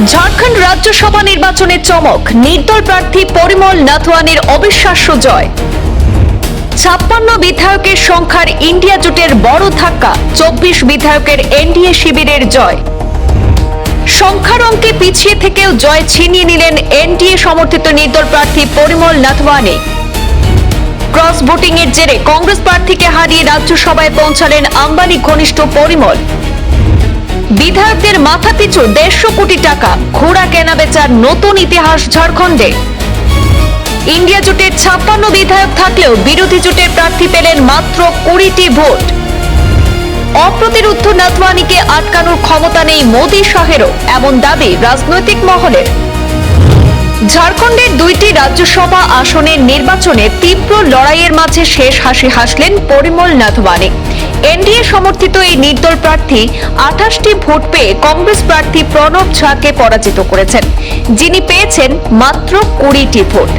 ঝাড়খণ্ড রাজ্যসভা নির্বাচনের চমক, নির্দল প্রার্থী পরিমল নাথওয়ানির অবিশ্বাস্য জয়। 56 বিধায়কের সংখ্যার ইন্ডিয়া জোটের বড় ধাক্কা, 24 বিধায়কের এনডিএ শিবিরের জয়। সংখ্যার অঙ্কে পিছিয়ে থেকেও জয় ছিনিয়ে নিলেন এনডিএ সমর্থিত নির্দল প্রার্থী পরিমল নাথওয়ানি। ক্রস ভোটিং এর জেরে কংগ্রেস প্রার্থীকে হারিয়ে রাজ্যসভায় পৌঁছালেন আম্বানি ঘনিষ্ঠ পরিমল। বিধায়কদের মাথাপিছু 150 কোটি টাকা, ঘোড়া কেনাবেচার নতুন ইতিহাস ঝাড়খণ্ডে। ইন্ডিয়া জোটের 56 বিধায়ক থাকলেও বিরোধী জোটের প্রার্থী পেলেন মাত্র 20টি ভোট। অপ্রতিরোধ্য নাথওয়ানিকে আটকানোর ক্ষমতা নেই মোদী শাহেরও, এমন দাবি রাজনৈতিক মহলের। ঝাড়খণ্ডের 2টি রাজ্যসভা আসনের নির্বাচনে তীব্র লড়াইয়ের মাঝে শেষ হাসি হাসলেন পরিমল নাথওয়ানি। এনডিএ সমর্থিত এই নির্দল প্রার্থী 28টি ভোট পেয়ে কংগ্রেস প্রার্থী প্রণব ঝাকে পরাজিত করেছেন, যিনি পেয়েছেন মাত্র 20টি ভোট।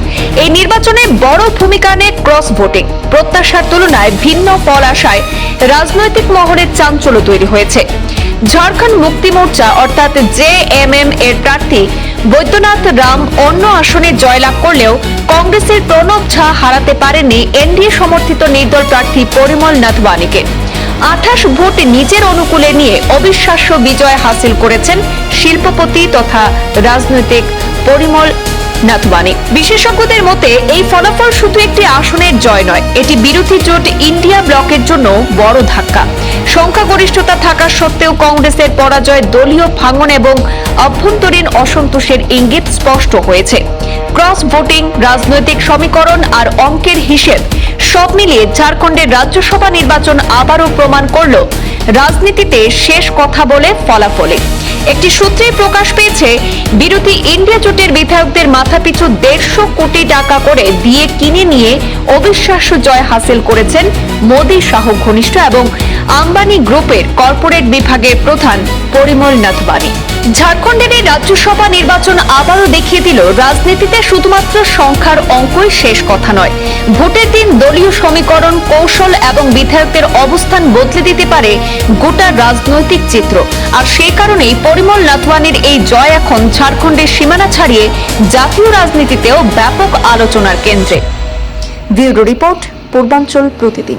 এই নির্বাচনে বড় ভূমিকা নেয় ক্রস ভোটিং। প্রত্যাশার তুলনায় ভিন্ন ফল আসায় রাজনৈতিক মহলে চাঞ্চল্য তৈরি হয়েছে। ঝাড়খণ্ড মুক্তি মোর্চা অর্থাৎ জেএমএম এর প্রার্থী বৈদ্যনাথ রাম অন্য আসনে জয়লাভ করলেও কংগ্রেসের প্রণব ঝা হারাতে পারেননি এনডিএ সমর্থিত নির্দল প্রার্থী পরিমল নাথওয়ানিকে। 28 ভোট নিজের অনুকূলে নিয়ে অবিশ্বাস্য বিজয় হাসিল করেছেন শিল্পপতি তথা রাজনৈতিক পরিমল নাথওয়ানি। বিশেষজ্ঞদের মতে এই ফলাফল শুধু একটি আসনের জয় নয়, এটি বিরোধী জোট ইন্ডিয়া ব্লকের জন্য বড় ধাক্কা। সংখ্যাগরিষ্ঠতা থাকা সত্ত্বেও কংগ্রেসের পরাজয় দলীয় ভাঙন এবং অভ্যন্তরীণ অসন্তোষের ইঙ্গিত স্পষ্ট হয়েছে। ক্রস ভোটিং, রাজনৈতিক সমীকরণ আর অঙ্কের হিসেব সব মিলিয়ে ঝাড়খণ্ডের রাজ্যসভা নির্বাচন আবারও প্রমাণ করল রাজনীতিতে শেষ কথা বলে ফলাফলে। একটি সূত্রে প্রকাশ পেয়েছে, বিরোধী ইন্ডিয়া জোটের বিধায়কদের মাথাপিছু 150 কোটি টাকা করে দিয়ে কিনে নিয়ে অবিশ্বাস্য জয় হাসিল করেছেন মোদী শাহ ঘনিষ্ঠ এবং আম্বানি গ্রুপের কর্পোরেট বিভাগের প্রধান পরিমল নাথওয়ানি। ঝাড়খণ্ডের এই রাজ্যসভা নির্বাচন আবারও দেখিয়ে দিল রাজনীতিতে শুধুমাত্র সংখ্যার অঙ্কই শেষ কথা নয়। ভোটের দিন দলীয় সমীকরণ, কৌশল এবং বিধায়কদের অবস্থান বদলে দিতে পারে গোটা রাজনৈতিক চিত্র। আর সেই কারণেই পরিমল নাথওয়ানির এই জয় এখন ঝাড়খণ্ডের সীমানা ছাড়িয়ে জাতীয় রাজনীতিতেও ব্যাপক আলোচনার কেন্দ্রে। ব্যুরো রিপোর্ট, পূর্বাঞ্চল প্রতিদিন।